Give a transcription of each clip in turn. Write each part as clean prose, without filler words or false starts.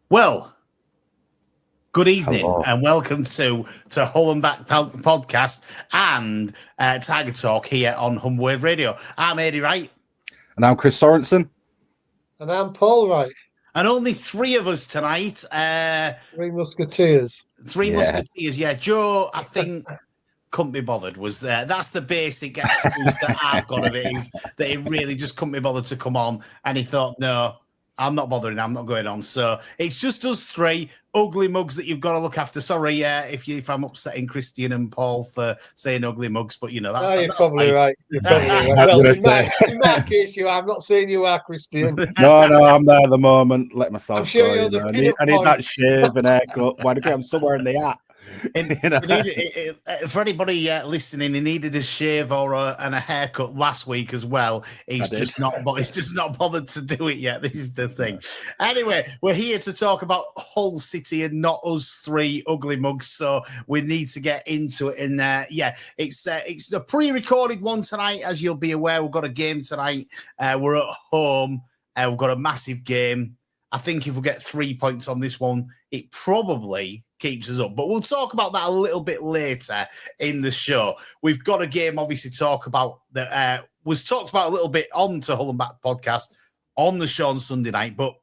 Well, good evening. Hello. And welcome to Hull and Back podcast and Tiger Talk here on Humber Wave Radio. I'm Eddie Wright. And I'm Chris Sorensen. And I'm Paul Wright. And only three of us tonight. Three Musketeers. Musketeers, yeah. Joe, I think, couldn't be bothered, was there. That's the basic excuse that I've got of it, is that he really just couldn't be bothered to come on. And he thought, no, I'm not bothering. I'm not going on. So it's just us three ugly mugs that you've got to look after. Sorry, if I'm upsetting Christian and Paul for saying ugly mugs, but you're that's probably right. You're probably right. Well, in my case, I'm not saying you are, Christian. No, I'm there at the moment. Let myself. I'm sure go, you're the. I need that shave and haircut. Why do I'm still wearing the hat? For anybody listening, he needed a shave and a haircut last week as well. He's just not bothered to do it yet. This is the thing. Anyway, we're here to talk about Hull City and not us three ugly mugs. So we need to get into it. And it's a pre-recorded one tonight, as you'll be aware. We've got a game tonight. We're at home. We've got a massive game. I think if we get 3 points on this one, it probably keeps us up. But we'll talk about that a little bit later in the show. We've got a game, obviously, to talk about that was talked about a little bit on to Hull and Back podcast on the show on Sunday night. But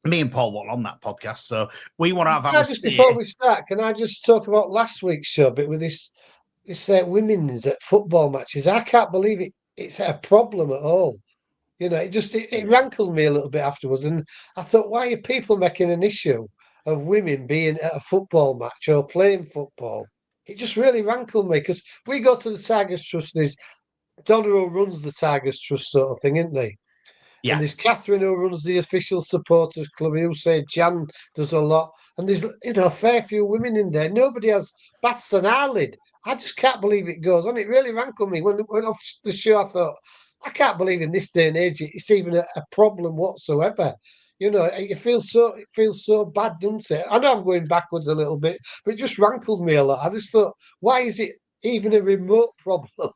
me and Paul weren't on that podcast, so we want to have our say. Before we start, can I just talk about last week's show bit with this women's at football matches? I can't believe it. It's a problem at all. You know, it rankled me a little bit afterwards, and I thought, why are people making an issue of women being at a football match or playing football? It just really rankled me, because we go to the Tigers Trust. There's Donna who runs the Tigers Trust sort of thing, isn't they? Yeah. And there's Catherine who runs the official supporters club. Who say Jan does a lot, and there's a fair few women in there. Nobody has bats an eyelid. I just can't believe it goes on. It really rankled me when off the show. I thought, I can't believe in this day and age it's even a problem whatsoever. You know, it feels so bad, doesn't it? I know I'm going backwards a little bit, but it just rankled me a lot. I just thought, why is it even a remote problem?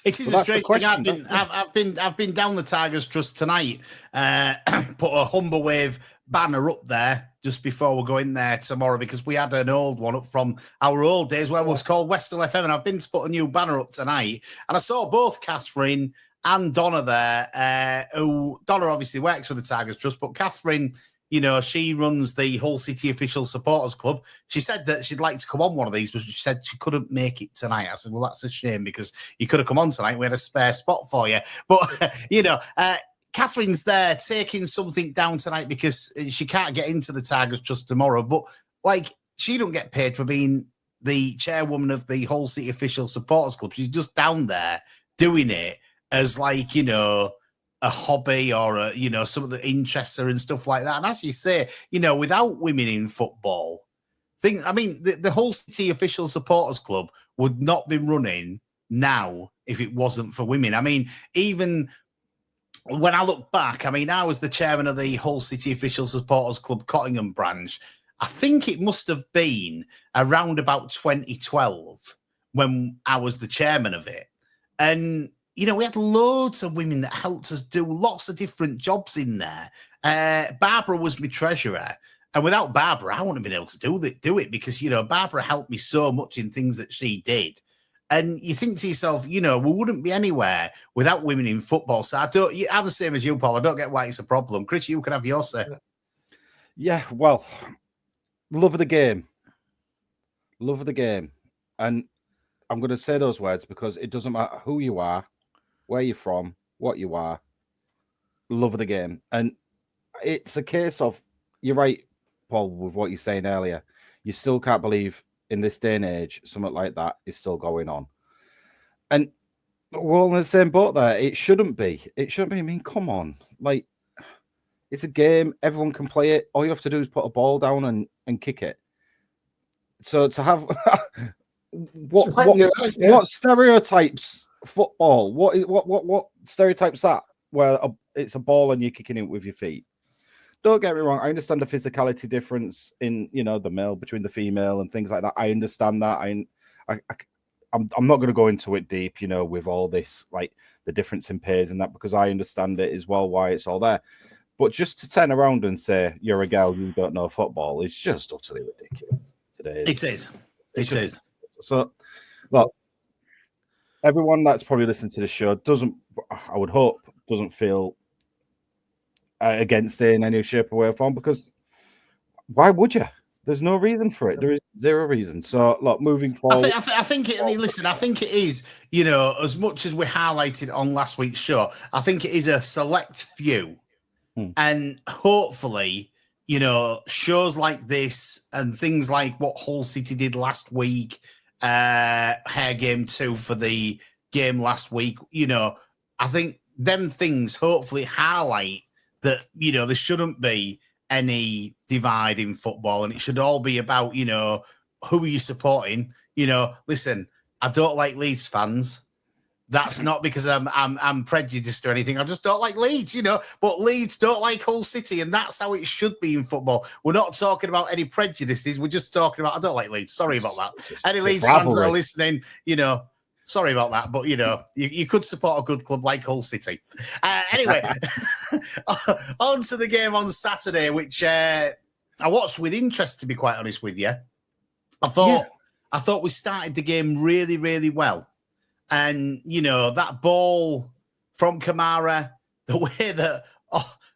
It is a strange thing. I've been down the Tigers Trust tonight. Put a Humber Wave banner up there just before we go in there tomorrow, because we had an old one up from our old days where it was called Westall FM, and I've been to put a new banner up tonight, and I saw both Catherine and Donna there. Donna obviously works for the Tigers Trust, but Catherine, she runs the Hull City Official Supporters Club. She said that she'd like to come on one of these, but she said she couldn't make it tonight. I said, well, that's a shame, because you could have come on tonight. We had a spare spot for you. But, Catherine's there taking something down tonight because she can't get into the Tigers Trust tomorrow. But, she don't get paid for being the chairwoman of the Hull City Official Supporters Club. She's just down there doing it as a hobby or some of the interests her and stuff like that. And as you say, without women in football, the Hull City Official Supporters Club would not be running now if it wasn't for women. Even when I look back, I was the chairman of the Hull City Official Supporters Club Cottingham branch. I think it must have been around about 2012 when I was the chairman of it. And we had loads of women that helped us do lots of different jobs in there. Barbara was my treasurer. And without Barbara, I wouldn't have been able to do it because, Barbara helped me so much in things that she did. And you think to yourself, we wouldn't be anywhere without women in football. So I'm the same as you, Paul. I don't get why it's a problem. Chris, you can have your say. Yeah, well, love of the game. Love of the game. And I'm going to say those words because it doesn't matter who you are, where you're from, what you are, love of the game. And it's a case of, you're right, Paul, with what you're saying earlier. You still can't believe in this day and age, something like that is still going on. And we're all in the same boat there. It shouldn't be. It shouldn't be. Come on. It's a game. Everyone can play it. All you have to do is put a ball down and kick it. So to have... what stereotypes football? What stereotypes that where it's a ball and you're kicking it with your feet? Don't get me wrong. I understand the physicality difference in the male between the female and things like that. I understand that. I'm not going to go into it deep, with all this the difference in pays and that, because I understand it as well why it's all there. But just to turn around and say you're a girl, you don't know football is just utterly ridiculous today. It is. It is. So, look, everyone that's probably listening to the show I would hope, doesn't feel against it in any shape or way or form, because why would you? There's no reason for it. There is zero reason. So, look, moving forward. I think it is, as much as we highlighted on last week's show, I think it is a select few. And hopefully, shows like this and things like what Hull City did last week, Hair Game 2 for the game last week, I think them things hopefully highlight that, there shouldn't be any divide in football, and it should all be about, who are you supporting? Listen, I don't like Leeds fans. That's not because I'm prejudiced or anything. I just don't like Leeds, but Leeds don't like Hull City, and that's how it should be in football. We're not talking about any prejudices. We're just talking about, I don't like Leeds. Sorry about that. Any Leeds fans that are listening, sorry about that, but, you could support a good club like Hull City. Anyway, on to the game on Saturday, which I watched with interest, to be quite honest with you. I thought we started the game really, really well. And, that ball from Kamara, the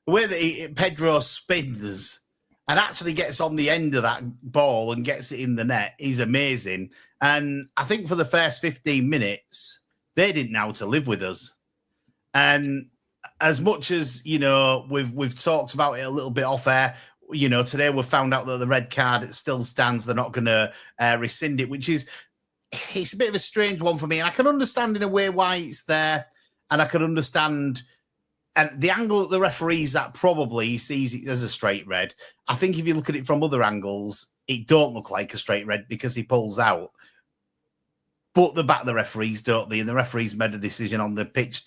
way that Pedro spins and actually gets on the end of that ball and gets it in the net is amazing. And I think for the first 15 minutes, they didn't know how to live with us. And as much as, we've talked about it a little bit off air, today we've found out that the red card still stands. They're not going to rescind it, which is... It's a bit of a strange one for me, and I can understand in a way why it's there, and I can understand and the angle that the referee's at, probably he sees it as a straight red. I think if you look at it from other angles, it don't look like a straight red because he pulls out. But the referees, don't they? And the referee's made a decision on the pitch,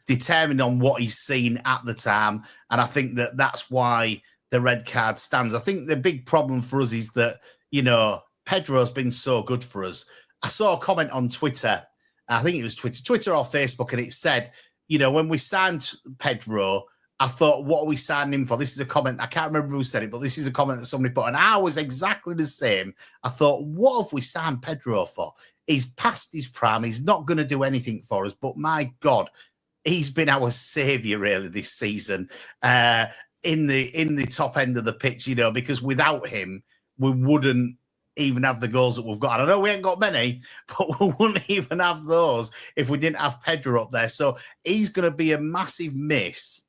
determined on what he's seen at the time, and I think that's why the red card stands. I think the big problem for us is that, Pedro's been so good for us. I saw a comment on Twitter, I think it was Twitter or Facebook, and it said, when we signed Pedro, I thought, what are we signing him for? This is a comment. I can't remember who said it, but this is a comment that somebody put, and I was exactly the same. I thought, what have we signed Pedro for? He's past his prime. He's not going to do anything for us, but my God, he's been our saviour really this season in the top end of the pitch, because without him, we wouldn't even have the goals that we've got. And I know we ain't got many, but we wouldn't even have those if we didn't have Pedro up there. So he's going to be a massive miss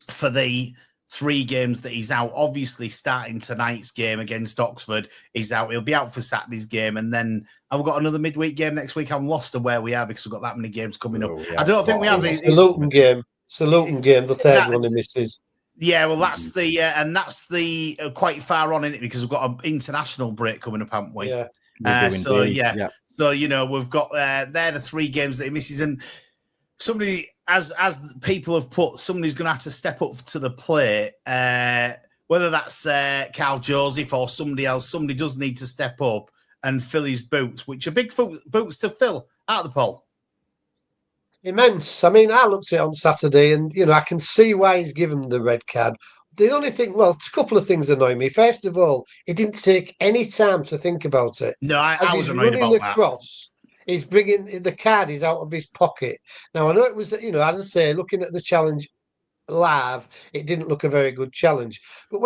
for the 3 games that he's out. Obviously, starting tonight's game against Oxford, he's out. He'll be out for Saturday's game. And then we've got another midweek game next week. I'm lost of where we are because we've got that many games coming up. Yeah. I don't think we have. It's the Luton game. It's the Luton game, the third one he misses. Yeah, well, that's the quite far on in it because we've got an international break coming up, haven't we? Yeah. So we've got they're the 3 games that he misses, and somebody, as people have put, somebody's going to have to step up to the plate. Whether that's Carl Joseph or somebody else, somebody does need to step up and fill his boots, which are big boots to fill out the Paul. Immense. I mean, I looked at it on Saturday and, I can see why he's given the red card. The only thing, a couple of things annoy me. First of all, he didn't take any time to think about it. No, I was annoyed about that. Across, he's bringing the card is out of his pocket. Now, I know it was, as I say, looking at the challenge live, it didn't look a very good challenge. But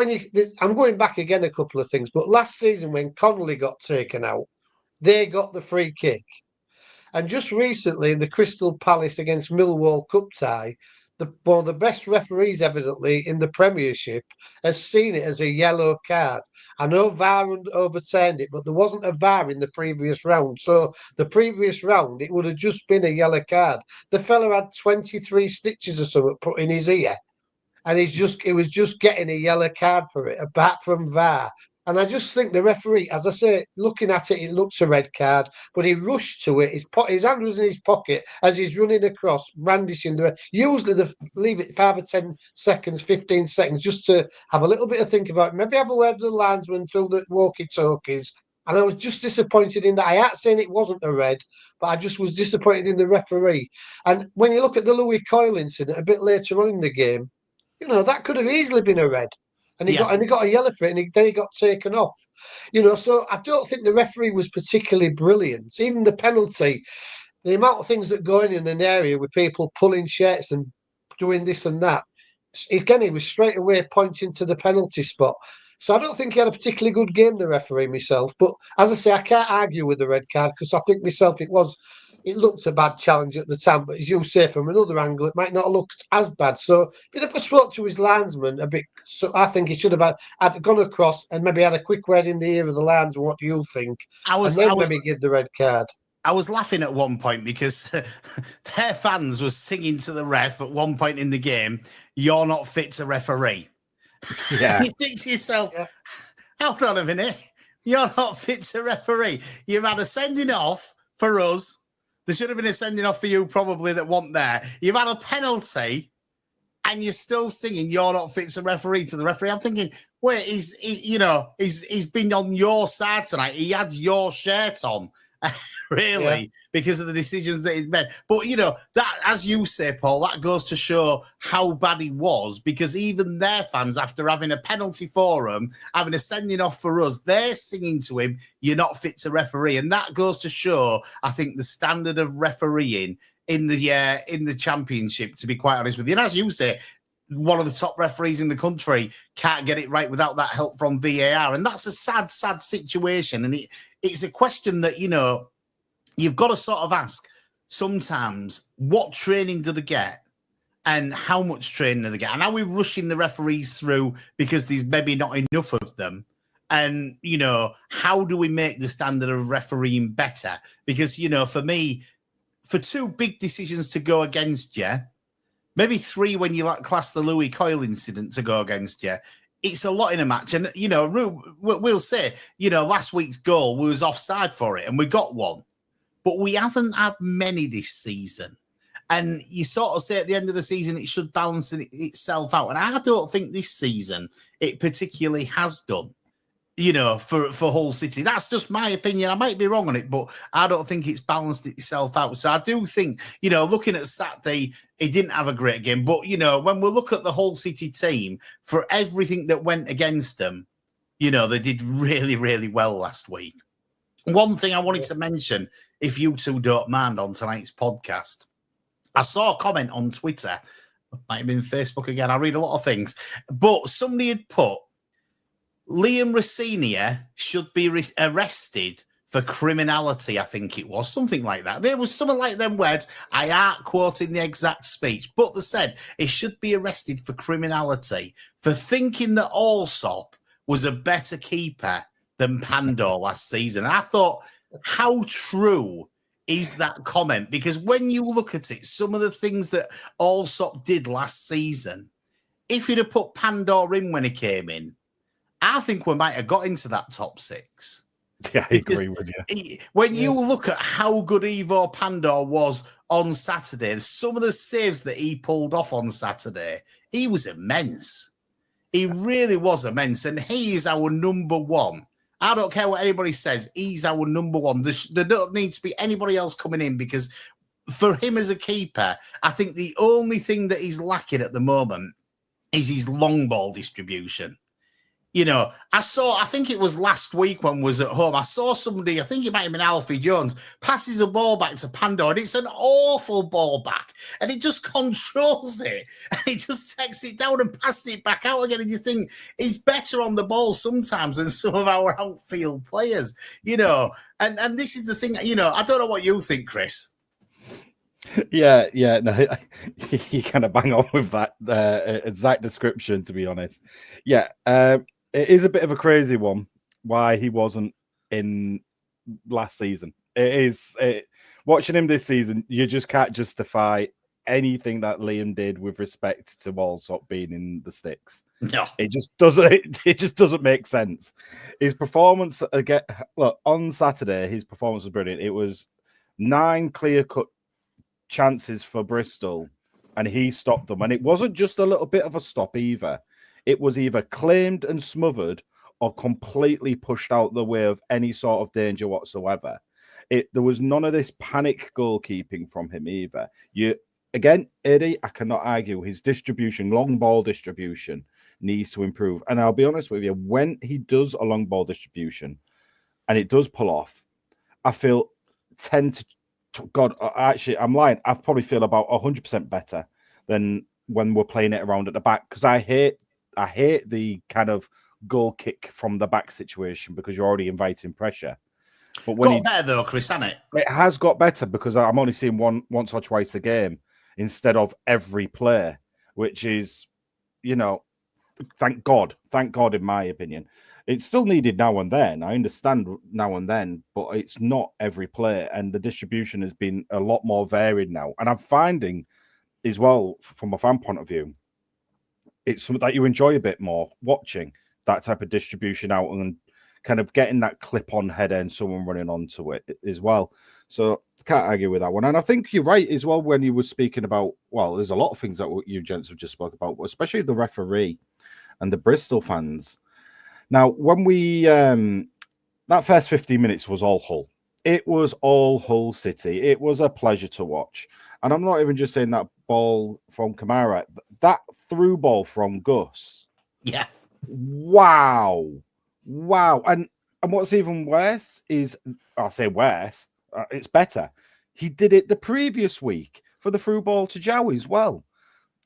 I'm going back again a couple of things. But last season when Connolly got taken out, they got the free kick. And just recently, in the Crystal Palace against Millwall Cup tie, one of the best referees, evidently, in the Premiership, has seen it as a yellow card. I know VAR overturned it, but there wasn't a VAR in the previous round. So the previous round, it would have just been a yellow card. The fella had 23 stitches or something put in his ear, and he was just getting a yellow card for it, apart from VAR. And I just think the referee, as I say, looking at it, it looks a red card, but he rushed to it. His hand was in his pocket as he's running across, brandishing the. Usually they leave it 5 or 10 seconds, 15 seconds, just to have a little bit of think about it. Maybe have a word with the linesman through the walkie-talkies. And I was just disappointed in that. I ain't saying it wasn't a red, but I just was disappointed in the referee. And when you look at the Louis Coyle incident a bit later on in the game, That could have easily been a red. And he Yeah. got a yellow for it, and then he got taken off. So I don't think the referee was particularly brilliant. Even the penalty, the amount of things that go in an area with people pulling shirts and doing this and that. Again, he was straight away pointing to the penalty spot. So I don't think he had a particularly good game, the referee, myself. But as I say, I can't argue with the red card because I think myself it looked a bad challenge at the time. But as you say, from another angle, it might not have looked as bad. So if I spoke to his linesman a bit, so I think he should have had gone across and maybe had a quick word in the ear of the linesman. What do you think? And then maybe give the red card. I was laughing at one point because their fans were singing to the ref at one point in the game, "You're not fit to referee." Yeah. You think to yourself, hold on a minute, you're not fit to referee. You've had a sending off for us. There should have been a sending off for you probably that wasn't there. You've had a penalty and you're still singing, "You're not fit to referee" to the referee. I'm thinking, wait, he's been on your side tonight. He had your shirt on. Really, because of the decisions that he's made. But that, as you say, Paul, that goes to show how bad he was, because even their fans, after having a penalty for him, having a sending off for us, they're singing to him, "You're not fit to referee." And that goes to show, I think, the standard of refereeing in the championship, to be quite honest with you. And as you say, one of the top referees in the country can't get it right without that help from VAR. And that's a sad, sad situation. And it's a question that, you've got to sort of ask sometimes, what training do they get and how much training do they get? And are we rushing the referees through because there's maybe not enough of them? And, how do we make the standard of refereeing better? Because, for me, for two big decisions to go against you, maybe three when you class the Louis Coyle incident to go against you, it's a lot in a match. And, we'll say, last week's goal, we was offside for it and we got one. But we haven't had many this season. And you sort of say at the end of the season, it should balance itself out. And I don't think this season it particularly has done, for Hull City. That's just my opinion. I might be wrong on it, but I don't think it's balanced itself out. So I do think, looking at Saturday, he didn't have a great game. But, when we look at the Hull City team, for everything that went against them, they did really, really well last week. One thing I wanted to mention, if you two don't mind, on tonight's podcast, I saw a comment on Twitter, might have been Facebook again, I read a lot of things, but somebody had put, Liam Rossini should be arrested for criminality, I think it was, something like that. There was something like them words. I aren't quoting the exact speech, but they said he should be arrested for criminality, for thinking that Allsop was a better keeper than Pandor last season. And I thought, how true is that comment? Because when you look at it, some of the things that Allsop did last season, if he'd have put Pandor in when he came in, I think we might have got into that top six. Yeah, I agree with you. When you look at how good Ivo Pandor was on Saturday, some of the saves that he pulled off on Saturday, he was immense. He really was immense. And he is our number one. I don't care what anybody says. He's our number one. There don't need to be anybody else coming in, because for him as a keeper, I think the only thing that he's lacking at the moment is his long ball distribution. I think it was last week when I was at home, I saw somebody, I think it might have been Alfie Jones, passes a ball back to Pandor, and it's an awful ball back, and he just controls it, and he just takes it down and passes it back out again, and you think he's better on the ball sometimes than some of our outfield players, and this is the thing, I don't know what you think, Chris. Yeah, no, you kind of bang on with that exact description, to be honest. Yeah, it is a bit of a crazy one why he wasn't in last season. Watching him this season, you just can't justify anything that Liam did with respect to Allsop being in the sticks. No, it just doesn't. It just doesn't make sense. His performance on Saturday, his performance was brilliant. It was 9 clear-cut chances for Bristol, and he stopped them. And it wasn't just a little bit of a stop either. It was either claimed and smothered or completely pushed out the way of any sort of danger whatsoever. There was none of this panic goalkeeping from him either. again, Eddie, I cannot argue his distribution, long ball distribution needs to improve. And I'll be honest with you, when he does a long ball distribution and it does pull off, I feel 10 to God, actually, I'm lying. I probably feel about 100% better than when we're playing it around at the back, because I hate the kind of goal kick from the back situation because you're already inviting pressure. But when got better though, Chris, hasn't it? It has got better because I'm only seeing once or twice a game instead of every play, which is, thank God, in my opinion. It's still needed now and then. I understand now and then, but it's not every play, and the distribution has been a lot more varied now. And I'm finding as well, from a fan point of view, it's something that you enjoy a bit more watching that type of distribution out and kind of getting that clip-on header and someone running onto it as well. So can't argue with that one. And I think you're right as well when you were speaking about, well, there's a lot of things that you gents have just spoke about, especially the referee and the Bristol fans. Now, when we that first 15 minutes was all Hull. It was all Hull City. It was a pleasure to watch. And I'm not even just saying that ball from Kamara, that through ball from Gus. Yeah. Wow. And what's even worse is, I'll say worse, it's better. He did it the previous week for the through ball to Jowie as well.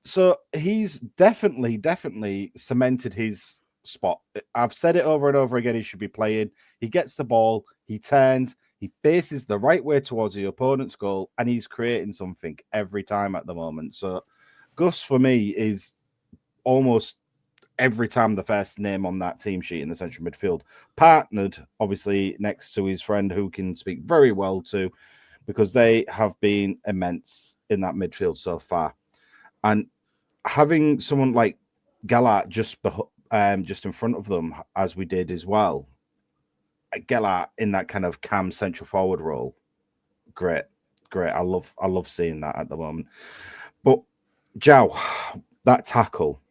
So he's definitely cemented his spot. I've said it over and over again. He should be playing. He gets the ball, he turns, he faces the right way towards the opponent's goal, and he's creating something every time at the moment. So Gus, for me, is almost every time the first name on that team sheet in the central midfield, partnered obviously next to his friend who can speak very well to, because they have been immense in that midfield so far. And having someone like Gellert just in front of them, as we did as well, Gellert in that kind of cam central forward role, great. I love seeing that at the moment. But Joe, that tackle,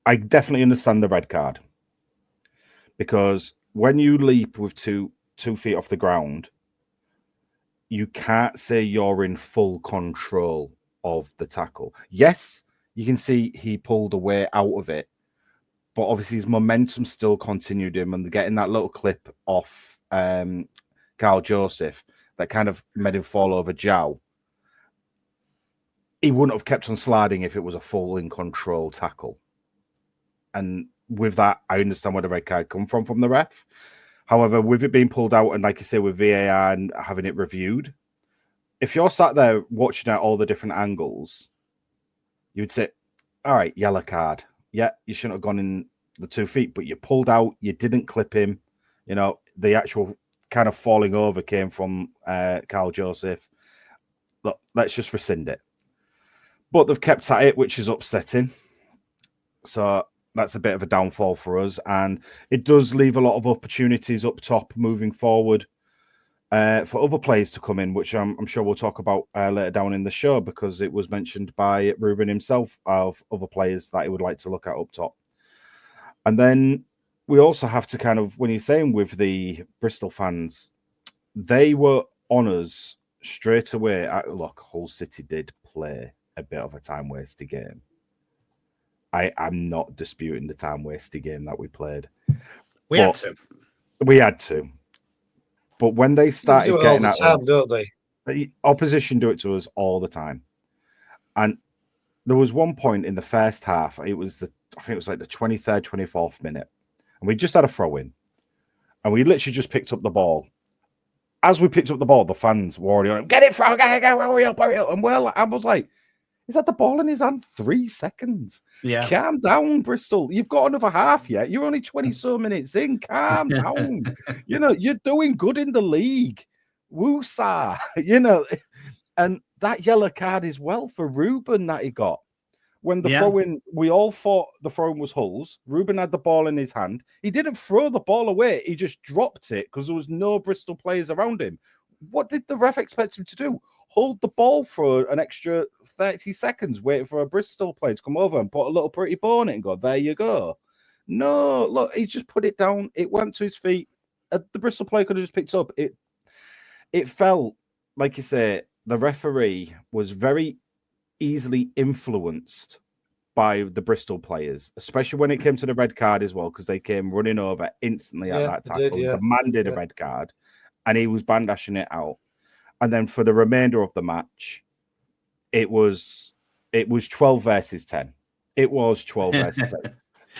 I definitely understand the red card, because when you leap with two feet off the ground, you can't say you're in full control of the tackle. Yes, you can see he pulled away out of it, but obviously his momentum still continued him, and getting that little clip off Carl Joseph that kind of made him fall over Jow. He wouldn't have kept on sliding if it was a full in control tackle. And with that, I understand where the red card come from the ref. However, with it being pulled out and, like you say, with VAR and having it reviewed, if you're sat there watching at all the different angles, you'd say, all right, yellow card. Yeah, you shouldn't have gone in the 2 feet, but you pulled out, you didn't clip him. The actual kind of falling over came from Carl Joseph. Look, let's just rescind it. But they've kept at it, which is upsetting. So that's a bit of a downfall for us. And it does leave a lot of opportunities up top moving forward for other players to come in, which I'm sure we'll talk about later down in the show, because it was mentioned by Ruben himself of other players that he would like to look at up top. And then we also have to kind of, when you're saying with the Bristol fans, they were on us straight away. Look, Hull City did play a bit of a time wasted game. I'm not disputing the time wasted game that we played. We had to. But when they started getting at time, don't they? The opposition do it to us all the time. And there was one point in the first half, I think it was like the 23rd, 24th minute, and we just had a throw in. And we literally just picked up the ball. As we picked up the ball, the fans were already on, get it, throw, hurry up. And I was like, he's had the ball in his hand 3 seconds. Yeah. Calm down, Bristol. You've got another half yet. You're only 20 so minutes in. Calm down. You're doing good in the league. Woosah. And that yellow card as well for Ruben that he got. When the throw-in, we all thought the throw-in was Hull's. Ruben had the ball in his hand. He didn't throw the ball away. He just dropped it because there was no Bristol players around him. What did the ref expect him to do? Hold the ball for an extra 30 seconds, waiting for a Bristol player to come over and put a little pretty ball on it and go, there you go. No, look, he just put it down. It went to his feet. The Bristol player could have just picked up. It felt, like you say, the referee was very easily influenced by the Bristol players, especially when it came to the red card as well, because they came running over instantly at that tackle, demanded a red card, and he was bandashing it out. And then for the remainder of the match, it was 12 versus 10. It was 12 versus 10.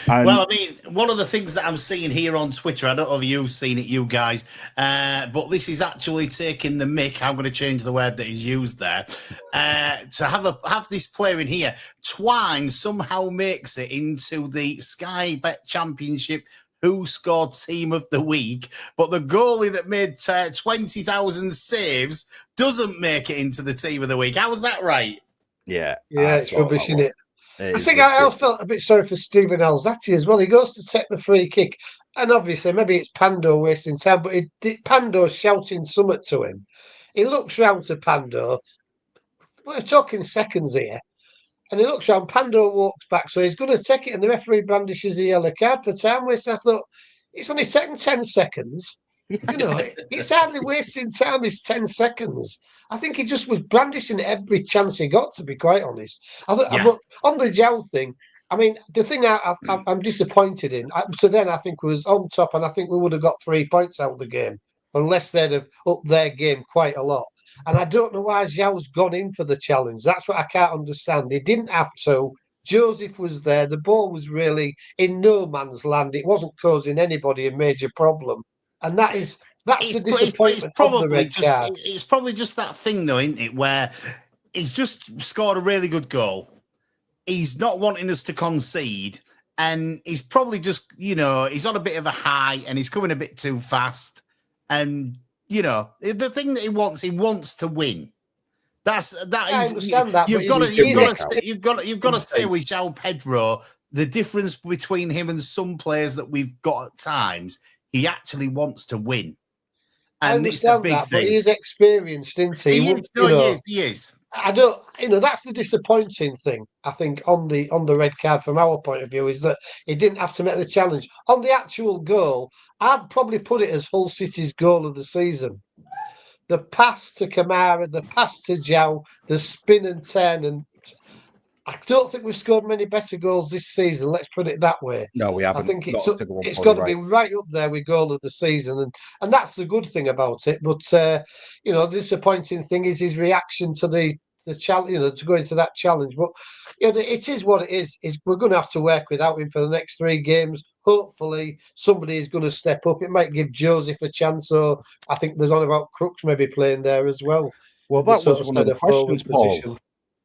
Well, I mean, one of the things that I'm seeing here on Twitter, I don't know if you've seen it, you guys, but this is actually taking the mick. I'm going to change the word that is used there. To have this player in here, Twine somehow makes it into the Sky Bet Championship Who Scored Team of the Week, but the goalie that made 20,000 saves doesn't make it into the Team of the Week. How was that right? Yeah, it's rubbish, isn't it? I think I felt a bit sorry for Stephen Alzati as well. He goes to take the free kick, and obviously maybe it's Pando wasting time, but Pando's shouting something to him. He looks round to Pando. We're talking seconds here. And he looks round, Pando walks back, so he's going to take it, and the referee brandishes a yellow card for time wasting. I thought, it's only taken 10 seconds. You know, it's hardly wasting time, it's 10 seconds. I think he just was brandishing every chance he got, to be quite honest. But on the Jow thing, I mean, the thing I'm disappointed in, so then I think was on top, and I think we would have got 3 points out of the game, unless they'd have upped their game quite a lot. And I don't know why Zhao's gone in for the challenge. That's what I can't understand. He didn't have to. Joseph was there. The ball was really in no man's land. It wasn't causing anybody a major problem. And that's the disappointment of the red card. It's probably just that thing, though, isn't it, where he's just scored a really good goal. He's not wanting us to concede. And he's probably just, he's on a bit of a high and he's coming a bit too fast. And the thing that he wants to win. I understand that. You've got to say with João Pedro, the difference between him and some players that we've got at times, he actually wants to win. And it's a big thing. But he's experienced, isn't he? He is. I don't, that's the disappointing thing, I think, on the red card from our point of view, is that he didn't have to make the challenge. On the actual goal, I'd probably put it as Hull City's goal of the season. The pass to Kamara, the pass to Jow, the spin and turn, and I don't think we've scored many better goals this season. Let's put it that way. No, we haven't. I think it's got to be right up there with goal of the season, and that's the good thing about it. But the disappointing thing is his reaction to the challenge, to go into that challenge. But it is what it is. We're going to have to work without him for the next 3 games. Hopefully, somebody is going to step up. It might give Joseph a chance. So I think there's on about Crooks maybe playing there as well. Well, that was one of the questions, Paul,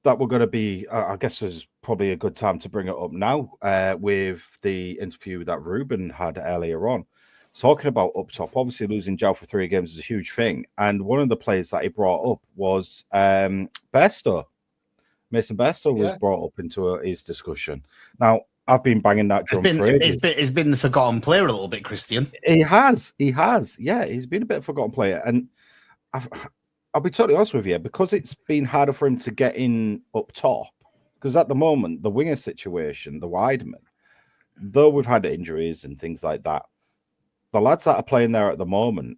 that we're going to be. I guess there's probably a good time to bring it up now with the interview that Ruben had earlier on. Talking about up top, obviously losing Jow for 3 games is a huge thing. And one of the players that he brought up was Bairstow. Mason Bairstow was brought up into his discussion. Now, I've been banging that drum for ages. He's been the forgotten player a little bit, Christian. He has. Yeah, he's been a bit of a forgotten player. And I'll be totally honest with you, because it's been harder for him to get in up top, because at the moment, the winger situation, the wideman, though we've had injuries and things like that, the lads that are playing there at the moment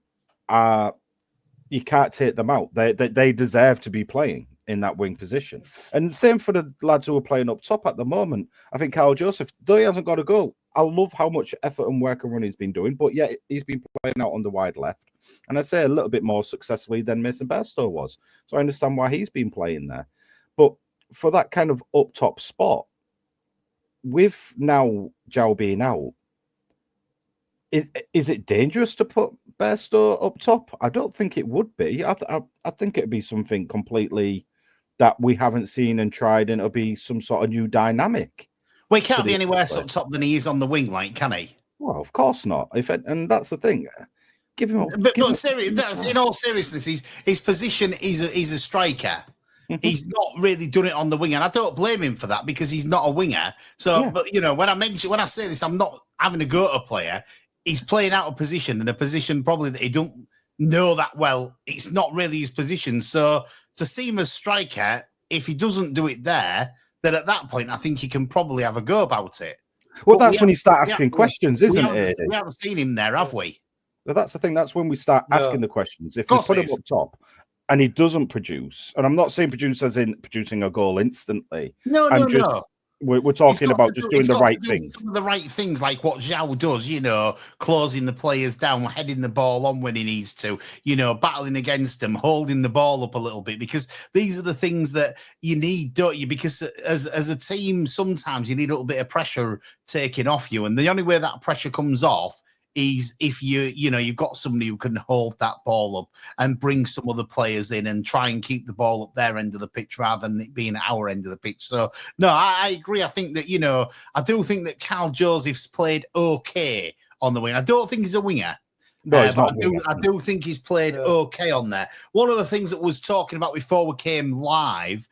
you can't take them out. They deserve to be playing in that wing position. And same for the lads who are playing up top at the moment. I think Kyle Joseph, though he hasn't got a goal, I love how much effort and work and run he's been doing, but yeah, he's been playing out on the wide left. And I say a little bit more successfully than Mason Bairstow was. So I understand why he's been playing there. But for that kind of up top spot, with now Jow being out, is it dangerous to put Bairstow up top? I don't think it would be. I think it'd be something completely that we haven't seen and tried, and it'll be some sort of new dynamic. Well, he can't be anywhere up top than he is on the wing, like, can he? Well, of course not. And that's the thing. Give him. But in all seriousness, his position is a striker. He's not really done it on the wing, and I don't blame him for that because he's not a winger. So, but when I say this, I'm not having a go at a player. He's playing out of position, and a position probably that he don't know that well. It's not really his position. So to see him as striker, if he doesn't do it there, then at that point, I think he can probably have a go about it. Well, that's when you start asking questions, isn't it? We haven't seen him there, have we? Well, that's the thing. That's when we start asking the questions. If we put him up top, and he doesn't produce, and I'm not saying produce as in producing a goal instantly. No. We're talking about just doing the right things. The right things, like what Zhao does, closing the players down, heading the ball on when he needs to, battling against them, holding the ball up a little bit, because these are the things that you need, don't you? Because as a team, sometimes you need a little bit of pressure taken off you. And the only way that pressure comes off is if you've got somebody who can hold that ball up and bring some other players in and try and keep the ball up their end of the pitch rather than it being our end of the pitch. So, no, I agree. I think that, I do think that Carl Joseph's played okay on the wing. I don't think he's a winger. No, but I do think he's played okay on there. One of the things that was talking about before we came live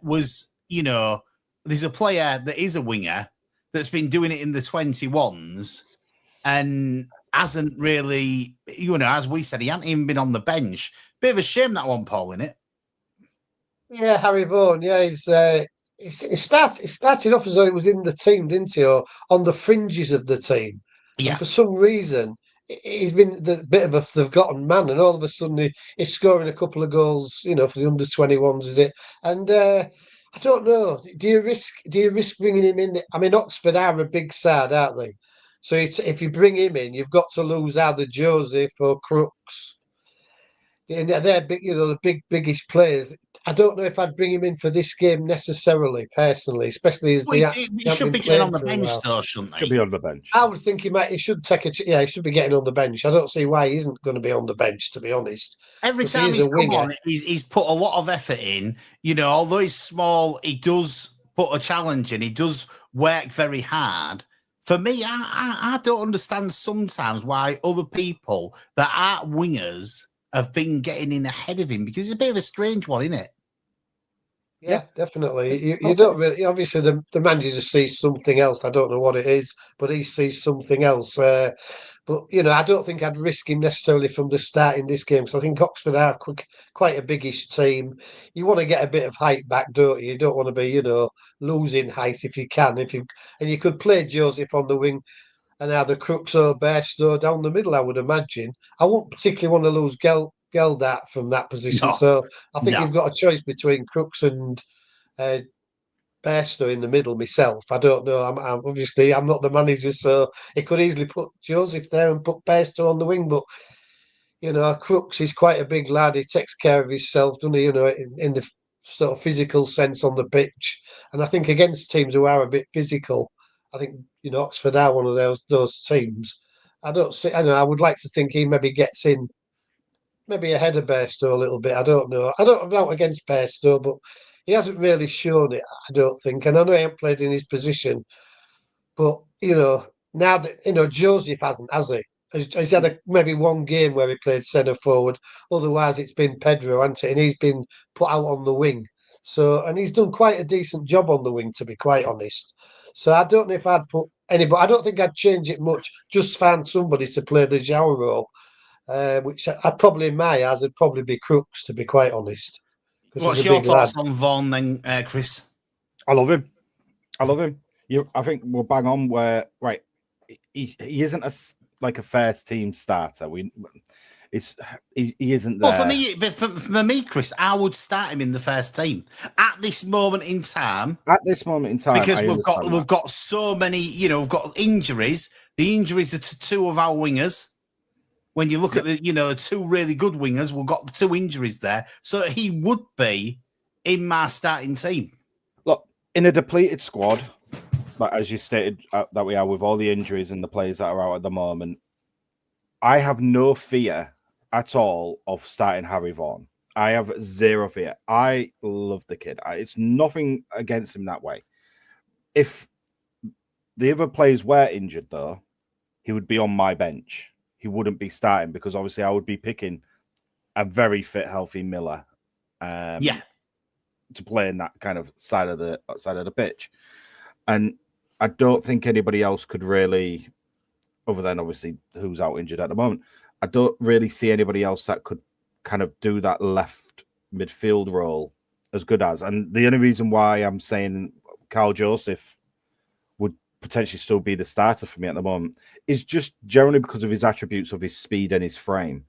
was, there's a player that is a winger that's been doing it in the 21s and hasn't really, as we said, he hasn't even been on the bench. Bit of a shame, that one, Paul, innit? Yeah, Harry Vaughan. Yeah, he started off as though he was in the team, didn't he? Or on the fringes of the team. Yeah. And for some reason, he's been the bit of a forgotten man, and all of a sudden he's scoring a couple of goals, for the under 21s, is it? And I don't know. Do you risk bringing him in? I mean, Oxford are a big side, aren't they? So if you bring him in, you've got to lose either Joseph or Crooks. And they're big, the biggest players. I don't know if I'd bring him in for this game necessarily, personally, especially as he should be getting on the bench, though, shouldn't he? Should be on the bench. I would think he should take he should be getting on the bench. I don't see why he isn't going to be on the bench, to be honest. Every time he's come on, he's put a lot of effort in. Although he's small, he does put a challenge in. He does work very hard. For me, I don't understand sometimes why other people that aren't wingers have been getting in ahead of him, because it's a bit of a strange one, isn't it? Yeah, definitely. You don't really, obviously, the manager sees something else. I don't know what it is, but he sees something else. But, I don't think I'd risk him necessarily from the start in this game. So I think Oxford are quite a biggish team. You want to get a bit of height back, don't you? You don't want to be, losing height if you can. And you could play Joseph on the wing and either Crooks or Bairstow down the middle, I would imagine. I wouldn't particularly want to lose Geldat from that position. No. So I think you've got a choice between Crooks and Bairstow in the middle myself. I don't know. I'm obviously not the manager, so he could easily put Joseph there and put Bairstow on the wing. But Crooks is quite a big lad. He takes care of himself, doesn't he? In the sort of physical sense on the pitch. And I think against teams who are a bit physical, I think Oxford are one of those teams. I would like to think he maybe gets in, maybe ahead of Bairstow a little bit. I don't know. I don't know against Bairstow, but he hasn't really shown it, I don't think. And I know he hasn't played in his position, but now that Joseph hasn't, has he? He's had maybe one game where he played centre forward. Otherwise, it's been Pedro, hasn't it? And he's been put out on the wing. So, and he's done quite a decent job on the wing, to be quite honest. So I don't know if I'd put anybody. I don't think I'd change it much. Just find somebody to play the Zhao role, which I'd probably in my eyes would probably be Crooks, to be quite honest. What's your thoughts on Vaughan then, Chris? I love him. I think we're bang on where he isn't like a first team starter. He isn't there. Well, for me, Chris, I would start him in the first team at this moment in time. Because we've got so many, we've got injuries. The injuries are to two of our wingers. When you look at the two really good wingers, we've got the two injuries there. So he would be in my starting team. Look, in a depleted squad, but as you stated that we are with all the injuries and the players that are out at the moment, I have no fear at all of starting Harry Vaughan. I have zero fear. I love the kid. It's nothing against him that way. If the other players were injured, though, he would be on my bench. He wouldn't be starting because obviously I would be picking a very fit, healthy Miller to play in that kind of side of the pitch. And I don't think anybody else could really, other than obviously who's out injured at the moment, I don't really see anybody else that could kind of do that left midfield role as good as. And the only reason why I'm saying Carl Joseph would potentially still be the starter for me at the moment is just generally because of his attributes of his speed and his frame,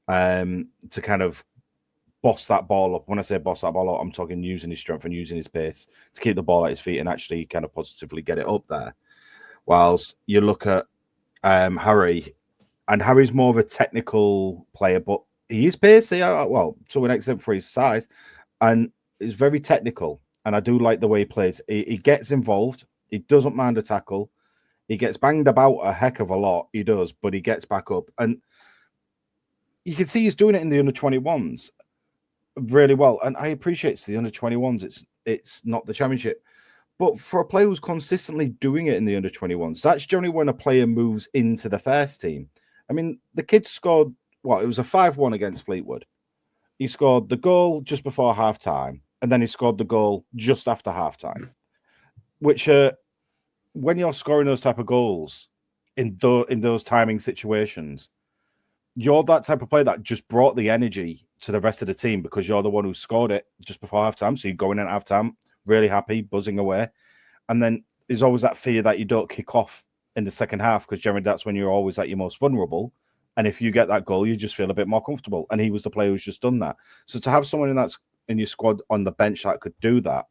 to kind of boss that ball up. When I say boss that ball up, I'm talking using his strength and using his pace to keep the ball at his feet and actually kind of positively get it up there. Whilst you look at Harry, and Harry's more of a technical player, but he is pacey, well, to an extent for his size, and he's very technical. And I do like the way he plays. He gets involved. He doesn't mind a tackle. He gets banged about a heck of a lot. He does, but he gets back up. And you can see he's doing it in the under-21s really well. And I appreciate it's the under-21s. It's not the championship. But for a player who's consistently doing it in the under-21s, that's generally when a player moves into the first team. I mean, the kid scored, it was a 5-1 against Fleetwood. He scored the goal just before halftime, and then he scored the goal just after halftime, which when you're scoring those type of goals in those timing situations, you're that type of player that just brought the energy to the rest of the team because you're the one who scored it just before halftime. So you're going in at halftime, really happy, buzzing away. And then there's always that fear that you don't kick off in the second half because generally that's when you're always at your most vulnerable. And if you get that goal, you just feel a bit more comfortable. And he was the player who's just done that. So to have someone that's in your squad on the bench that could do that,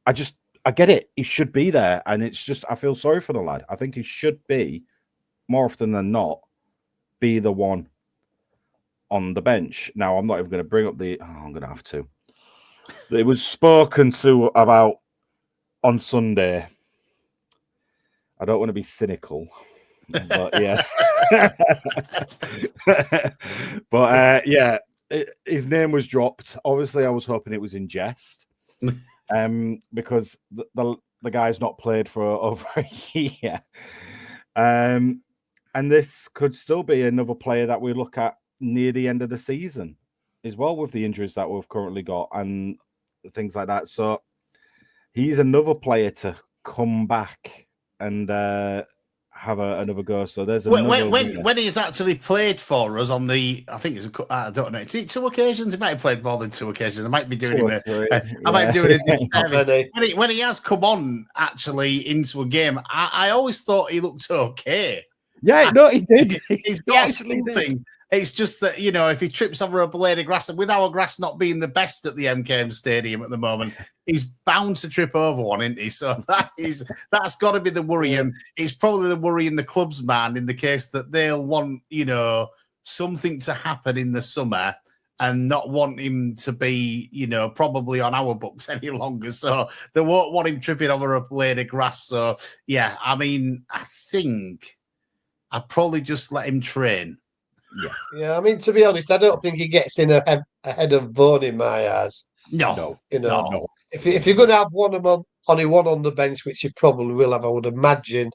I get it. He should be there. And it's just, I feel sorry for the lad. I think he should be, more often than not, be the one on the bench. Now, I'm not even going to bring up I'm going to have to. It was spoken to about on Sunday. I don't want to be cynical, but yeah. But yeah, his name was dropped. Obviously, I was hoping it was in jest, because the guy's not played for over a year. And this could still be another player that we look at near the end of the season as well, with the injuries that we've currently got and things like that. So he's another player to come back and have another go. So there's when he's actually played for us on the, I think it's I don't know, is it 2 occasions? He might have played more than 2 occasions. I might be doing it. I might be doing it. When he has come on actually into a game, I always thought he looked okay. Yeah, no, he did. He's got something. Did. It's just that, if he trips over a blade of grass, and with our grass not being the best at the MKM Stadium at the moment, he's bound to trip over one, isn't he? So that's got to be the worry. And it's probably the worry in the club's man in the case that they'll want, something to happen in the summer and not want him to be, probably on our books any longer. So they won't want him tripping over a blade of grass. So, yeah, I mean, I think I'd probably just let him train. Yeah. I mean, to be honest, I don't think he gets in ahead of Vaughan in my eyes. No. If you're going to have only one on the bench, which you probably will have, I would imagine,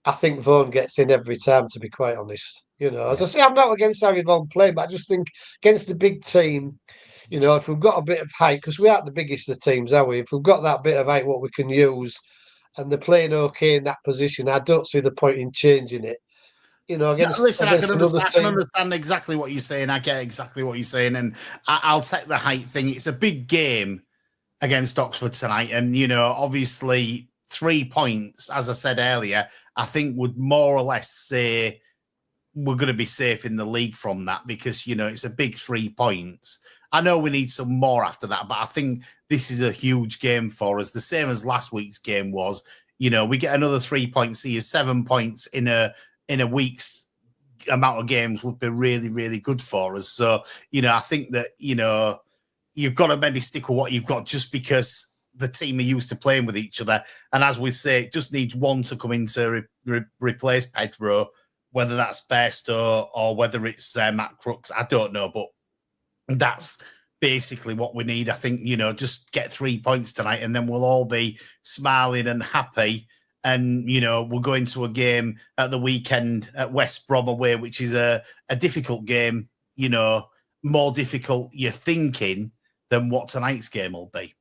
I think Vaughan gets in every time, to be quite honest. As I say, I'm not against having Vaughan play, but I just think against a big team, if we've got a bit of height, because we aren't the biggest of teams, are we? If we've got that bit of height, what we can use, and they're playing okay in that position, I don't see the point in changing it. Listen, I can understand exactly what you're saying. I get exactly what you're saying, and I'll take the height thing. It's a big game against Oxford tonight, and obviously 3 points, as I said earlier, I think would more or less say we're going to be safe in the league from that because it's a big 3 points. I know we need some more after that, but I think this is a huge game for us, the same as last week's game was. We get another 3 points here, 7 points in a week's amount of games would be really, really good for us. So, I think that, you've got to maybe stick with what you've got just because the team are used to playing with each other. And as we say, it just needs one to come in to replace Pedro, whether that's Bairstow or whether it's Matt Crooks. I don't know, but that's basically what we need. I think, just get 3 points tonight and then we'll all be smiling and happy. And, we'll go into a game at the weekend at West Brom away, which is a difficult game, more difficult, you're thinking, than what tonight's game will be.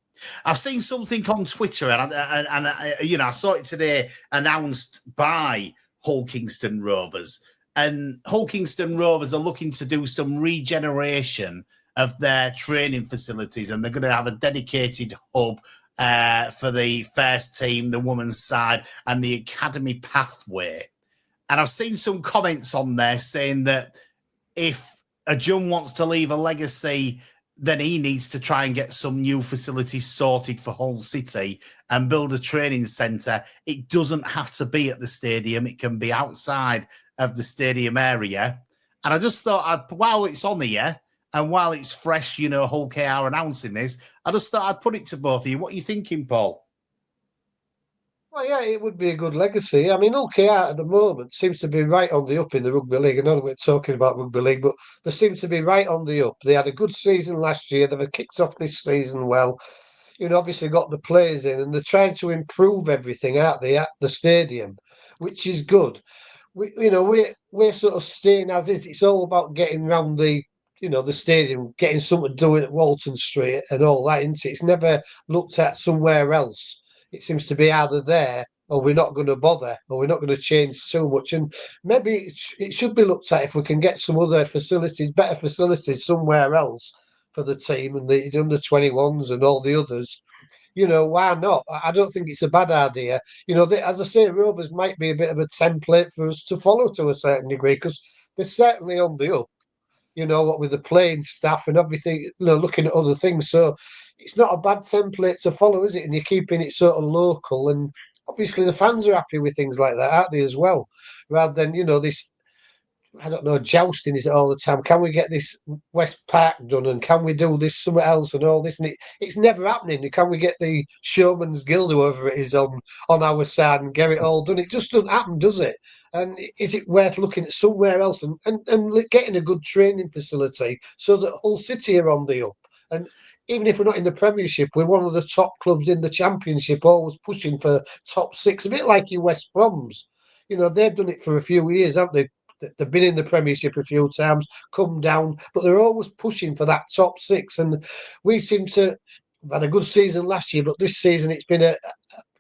I've seen something on Twitter, and I saw it today announced by Hull Kingston Rovers. And Hull Kingston Rovers are looking to do some regeneration of their training facilities, and they're going to have a dedicated hub for the first team, the women's side, and the academy pathway. And I've seen some comments on there saying that if a Jun wants to leave a legacy, then he needs to try and get some new facilities sorted for Hull City and build a training centre. It doesn't have to be at the stadium. It can be outside of the stadium area. And I just thought, while it's on here and while it's fresh, Hull KR announcing this, I just thought I'd put it to both of you. What are you thinking, Paul? Well, yeah, it would be a good legacy. I mean, Hull KR at the moment seems to be right on the up in the Rugby League. I know that we're talking about Rugby League, but they seem to be right on the up. They had a good season last year. They've kicked off this season well. Obviously got the players in, and they're trying to improve everything, aren't they, at the stadium, which is good. We're sort of staying as is. It's all about getting round the stadium, getting something doing at Walton Street and all that, isn't it? It's never looked at somewhere else. It seems to be either there or we're not going to bother or we're not going to change too much. And maybe it should be looked at if we can get some other facilities, better facilities somewhere else for the team and the under 21s and all the others. Why not? I don't think it's a bad idea. As I say, Rovers might be a bit of a template for us to follow to a certain degree because they're certainly on the up. What with the playing staff and everything, looking at other things. So it's not a bad template to follow, is it? And you're keeping it sort of local. And obviously the fans are happy with things like that, aren't they, as well? Rather than, this, I don't know, jousting is it all the time. Can we get this West Park done? And can we do this somewhere else and all this? And it's never happening. Can we get the Showman's Guild, whoever it is, on our side and get it all done? It just doesn't happen, does it? And is it worth looking at somewhere else and getting a good training facility so that Hull City are on the up? And even if we're not in the Premiership, we're one of the top clubs in the Championship, always pushing for top six, a bit like your West Broms. They've done it for a few years, haven't they? They've been in the Premiership a few times, come down, but they're always pushing for that top six. And we seem to have had a good season last year, but this season it's been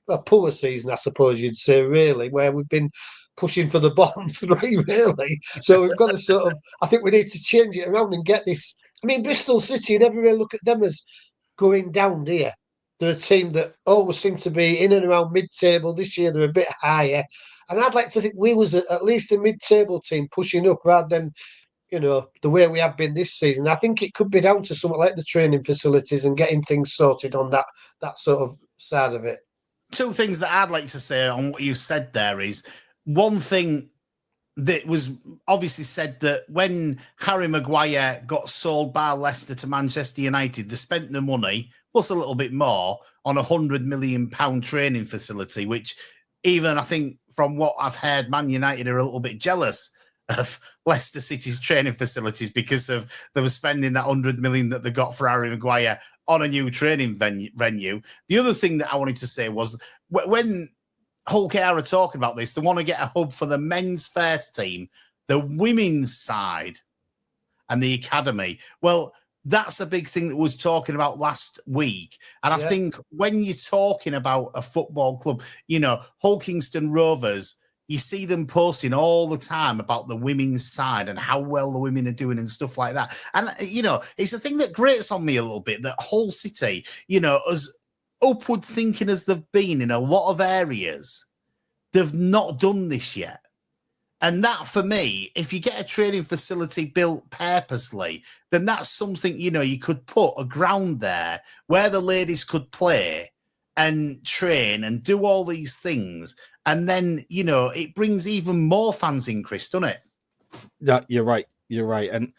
a poor season, I suppose you'd say, really, where we've been pushing for the bottom three, really. So we've got to sort of, I think we need to change it around and get this. I mean, Bristol City, you never really look at them as going down, do you? They're a team that always seem to be in and around mid-table. This year they're a bit higher. And I'd like to think we was at least a mid-table team pushing up rather than, the way we have been this season. I think it could be down to something like the training facilities and getting things sorted on that sort of side of it. Two things that I'd like to say on what you said there is, one thing that was obviously said that when Harry Maguire got sold by Leicester to Manchester United, they spent the money, plus a little bit more, on a £100 million training facility, which even I think from what I've heard, Man United are a little bit jealous of Leicester City's training facilities because of they were spending that £100 million that they got for Harry Maguire on a new training venue. The other thing that I wanted to say was when Hull KR are talking about this, they want to get a hub for the men's first team, the women's side, and the academy. Well, that's a big thing that was talking about last week. And I think when you're talking about a football club, Hull Kingston Rovers, you see them posting all the time about the women's side and how well the women are doing and stuff like that. And, it's a thing that grates on me a little bit that Hull City, as upward thinking as they've been in a lot of areas, they've not done this yet. And that, for me, if you get a training facility built purposely, then that's something, you could put a ground there where the ladies could play and train and do all these things. And then, it brings even more fans in, Chris, doesn't it? Yeah, you're right. You're right. And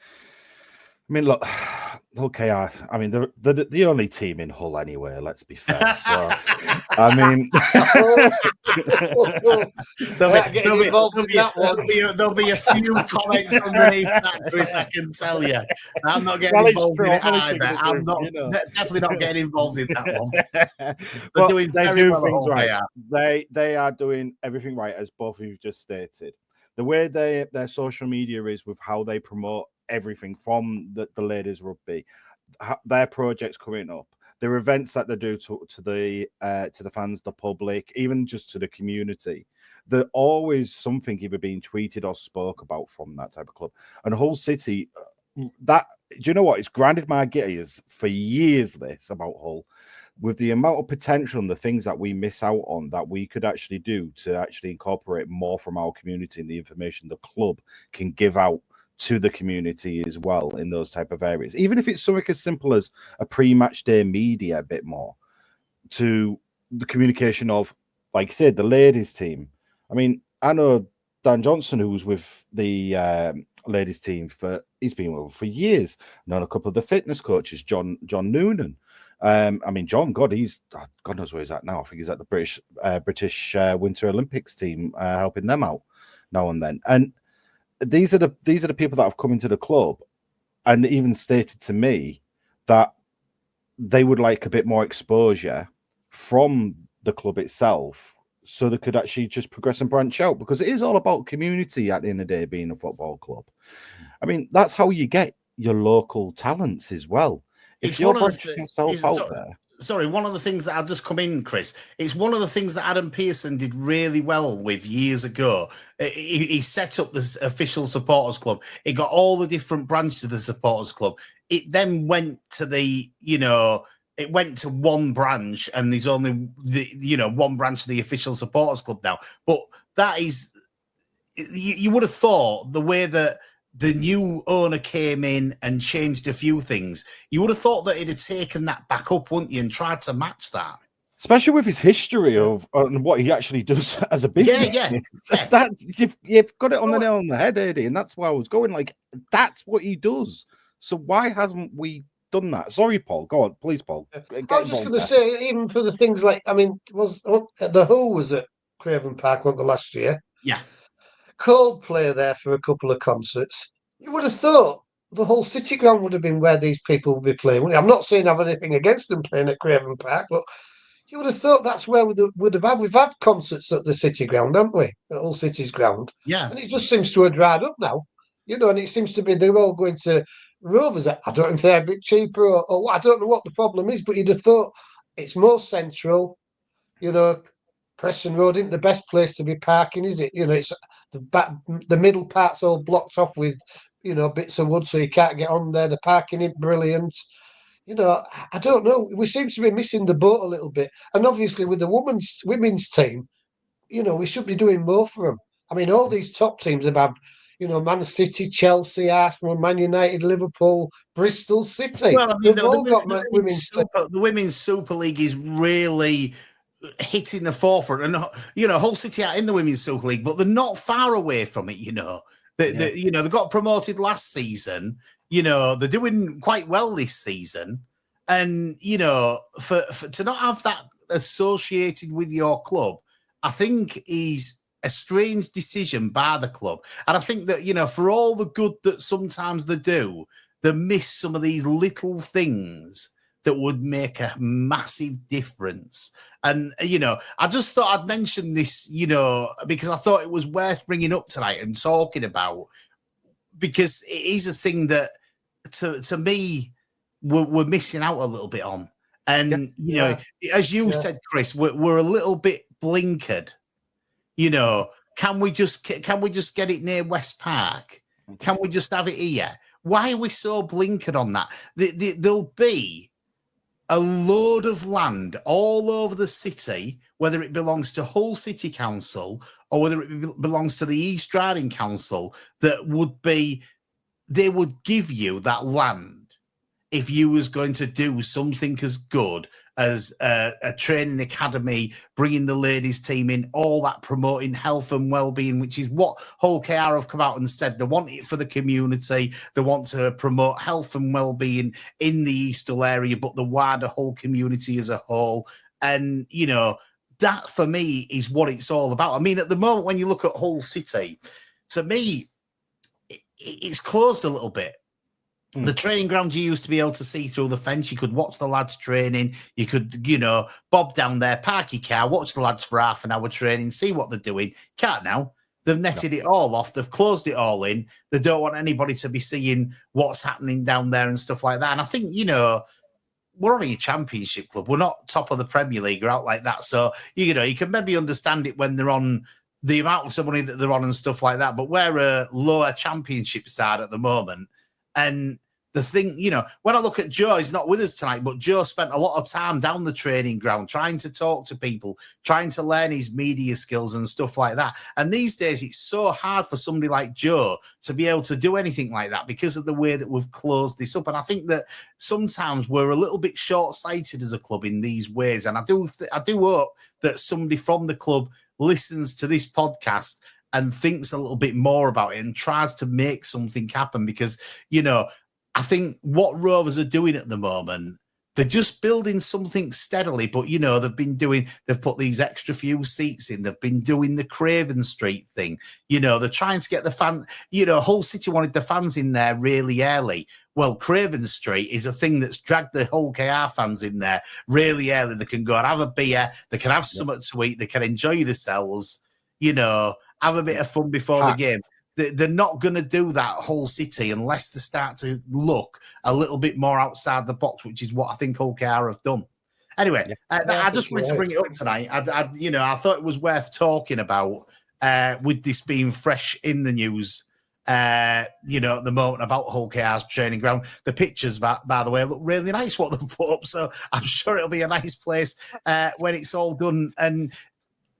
I mean, look, Hull KR, I mean, they're the only team in Hull anyway, let's be fair. So, I mean... there'll be a few comments underneath that, Chris, I can tell you. I'm not getting involved in it either. I'm not, definitely not getting involved in that one. They're doing very well things right. They are doing everything right, as both of you just stated. The way their social media is with how they promote everything from the ladies rugby, their projects coming up, their events that they do to the fans, the public, even just to the community. There's always something either being tweeted or spoke about from that type of club. And Hull City, that, do you know what? It's grinded my gears for years, this about Hull, with the amount of potential and the things that we miss out on that we could actually do to actually incorporate more from our community and the information the club can give out to the community as well in those type of areas. Even if it's something as simple as a pre-match day media, a bit more to the communication of, like you said, the ladies team. I mean, I know Dan Johnson, who was with the ladies team he's been with for years. Known a couple of the fitness coaches, John Noonan. I mean, John, God knows where he's at now. I think he's at the British Winter Olympics team, helping them out now and then. And these are the people that have come into the club and even stated to me that they would like a bit more exposure from the club itself, so they could actually just progress and branch out, because it is all about community at the end of the day, being a football club. I mean, that's how you get your local talents as well. If you're branching yourself out there. Sorry, one of the things that I'll just come in, Chris, it's one of the things that Adam Pearson did really well with years ago. He set up this official supporters club. He got all the different branches of the supporters club. It then went to it went to one branch, and there's only one branch of the official supporters club now. But that is, you would have thought the way that the new owner came in and changed a few things, you would have thought that he'd have taken that back up, wouldn't you, and tried to match that. Especially with his history of what he actually does as a business. Yeah. That's, you've got it on the nail on the head, Eddie, and that's why I was going, like, that's what he does. So why hasn't we done that? Sorry, Paul. Go on, please, Paul. I was just going to say, even for the things like, I mean, the Who was at Craven Park the last year. Yeah. Coldplay there for a couple of concerts. You would have thought the whole City Ground would have been where these people would be playing. I'm not saying I have anything against them playing at Craven Park, but you would have thought that's where we would have had. We've had concerts at the City Ground, haven't we? At Hull City's ground. Yeah. And it just seems to have dried up now. And it seems to be they're all going to Rovers. I don't know if they're a bit cheaper or I don't know what the problem is, but you'd have thought it's more central. Preston Road isn't the best place to be parking, is it? It's the middle part's all blocked off with, bits of wood, so you can't get on there. The parking isn't brilliant. I don't know. We seem to be missing the boat a little bit. And obviously with the women's team, we should be doing more for them. I mean, all these top teams have had, Man City, Chelsea, Arsenal, Man United, Liverpool, Bristol City. Well, I mean, They've all got women's team. The Women's Super League is really hitting the forefront, and Hull City are in the Women's Super League, but they're not far away from it. They got promoted last season. They're doing quite well this season, and for to not have that associated with your club, I think is a strange decision by the club. And I think that for all the good that sometimes they do, they miss some of these little things that would make a massive difference. And, I just thought I'd mention this, because I thought it was worth bringing up tonight and talking about, because it is a thing that, to me, we're missing out a little bit on. And, as you said, Chris, we're a little bit blinkered. Can we just get it near West Park? Can we just have it here? Why are we so blinkered on that? There'll be a load of land all over the city, whether it belongs to Hull City Council or whether it belongs to the East Riding Council, they would give you that land if you was going to do something as good as a training academy, bringing the ladies team in, all that promoting health and well-being, which is what Hull KR have come out and said. They want it for the community. They want to promote health and well-being in the East Hull area, but the wider Hull community as a whole. And, that for me is what it's all about. I mean, at the moment, when you look at Hull City, to me, it's closed a little bit. The training ground, you used to be able to see through the fence. You could watch the lads training. You could, bob down there, park your car, watch the lads for half an hour training, see what they're doing. Can't now. They've netted it all off. They've closed it all in. They don't want anybody to be seeing what's happening down there and stuff like that. And I think, we're only a championship club. We're not top of the Premier League or out like that. So, you can maybe understand it when they're on the amount of money that they're on and stuff like that. But we're a lower championship side at the moment. And the thing, when I look at Joe, he's not with us tonight, but Joe spent a lot of time down the training ground trying to talk to people, trying to learn his media skills and stuff like that. And these days, it's so hard for somebody like Joe to be able to do anything like that because of the way that we've closed this up. And I think that sometimes we're a little bit short-sighted as a club in these ways. And I do hope that somebody from the club listens to this podcast and thinks a little bit more about it and tries to make something happen because, I think what Rovers are doing at the moment, they're just building something steadily, but, they've put these extra few seats in. They've been doing the Craven Street thing. They're trying to get the fan, Hull City wanted the fans in there really early. Well, Craven Street is a thing that's dragged the Hull KR fans in there really early. They can go and have a beer. They can have something to eat. They can enjoy themselves, have a bit of fun before the game. They're not going to do that Hull City unless they start to look a little bit more outside the box, which is what I think Hull KR have done. Anyway, I just wanted to bring it up tonight. I thought it was worth talking about with this being fresh in the news, at the moment about Hull KR's training ground. The pictures, by the way, look really nice what they've put up, so I'm sure it'll be a nice place when it's all done. And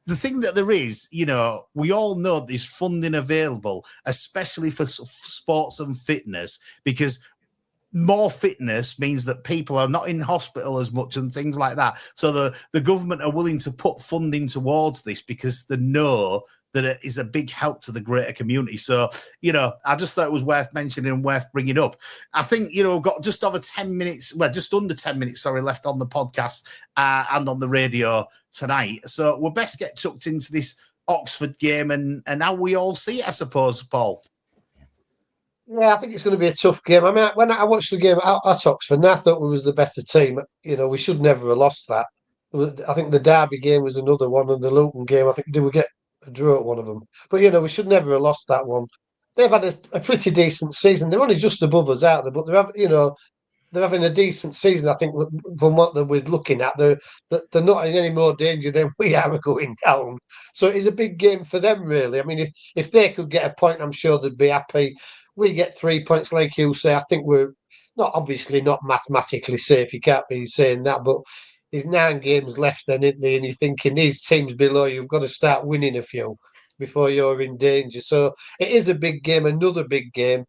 the thing that there is, we all know there's funding available, especially for sports and fitness, because more fitness means that people are not in hospital as much and things like that. So the government are willing to put funding towards this because they know that it is a big help to the greater community. So, I just thought it was worth mentioning and worth bringing up. I think, we've got just over 10 minutes, just under 10 minutes, left on the podcast and on the radio tonight. So we'll best get tucked into this Oxford game and how we all see it, I suppose, Paul. Yeah, I think it's going to be a tough game. I mean, when I watched the game at Oxford, I thought we was the better team. We should never have lost that. I think the Derby game was another one, and the Luton game, I think, did we get a draw at one of them? But, we should never have lost that one. They've had a pretty decent season. They're only just above us out there, but they're having a decent season, I think, from what we're looking at. They're not in any more danger than we are going down. So it is a big game for them, really. I mean, if they could get a point, I'm sure they'd be happy. We get 3 points, like you say. I think we're obviously not mathematically safe. You can't be saying that, but there's 9 games left then, isn't there? And you're thinking these teams below, you've got to start winning a few before you're in danger. So it is a big game, another big game.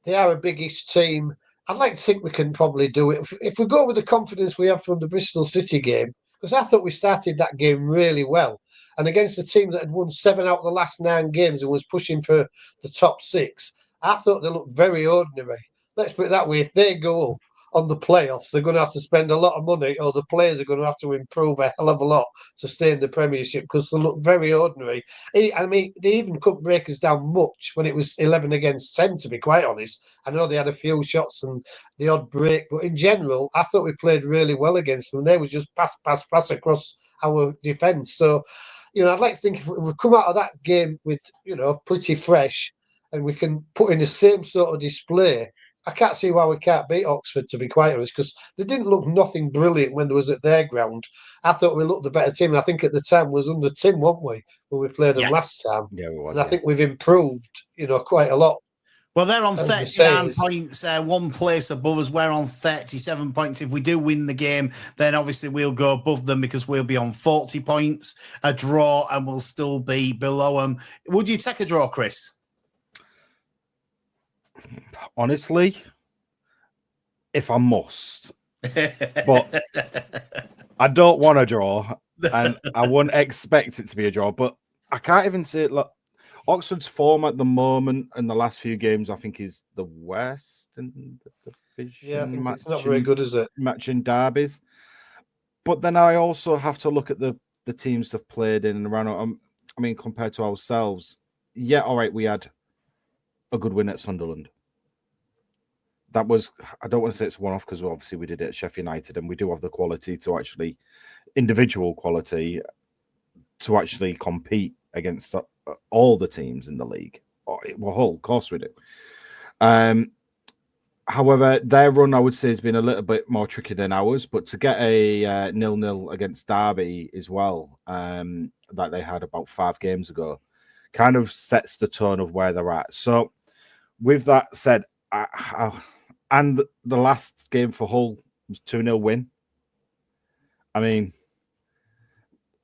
They are a biggish team. I'd like to think we can probably do it. If we go with the confidence we have from the Bristol City game, because I thought we started that game really well. And against a team that had won 7 out of the last 9 games and was pushing for the top 6, I thought they looked very ordinary. Let's put it that way. If they go on the playoffs, they're going to have to spend a lot of money, or the players are going to have to improve a hell of a lot to stay in the Premiership because they look very ordinary. I mean, they even couldn't break us down much when it was 11 against 10, to be quite honest. I know they had a few shots and the odd break, but in general, I thought we played really well against them. They was just pass across our defence. So, I'd like to think if we come out of that game with, pretty fresh and we can put in the same sort of display, I can't see why we can't beat Oxford, to be quite honest, because they didn't look nothing brilliant when they was at their ground. I thought we looked the better team. And I think at the time was under Tim, weren't we, when we played them last time? Yeah, we was. And I think we've improved, quite a lot. Well, they're on 39 points, 1 place above us. We're on 37 points. If we do win the game, then obviously we'll go above them because we'll be on 40 points. A draw, and we'll still be below them. Would you take a draw, Chris? Honestly, if I must, but I don't want to draw, and I wouldn't expect it to be a draw. But I can't even say it. Look, Oxford's form at the moment in the last few games, I think, is the worst in the division. Yeah, I think it's not very good, is it? Matching derbies. But then I also have to look at the teams they've played in and around. I mean, compared to ourselves, yeah, all right, we had a good win at Sunderland. That was, I don't want to say it's one-off because obviously we did it at Sheffield United and we do have the quality to actually, individual quality, to actually compete against all the teams in the league. Well, Hull, of course we do. However, their run, I would say, has been a little bit more tricky than ours, but to get a 0-0 against Derby as well, that they had about 5 games ago, kind of sets the tone of where they're at. So with that said, I And the last game for Hull was 2-0 win. I mean,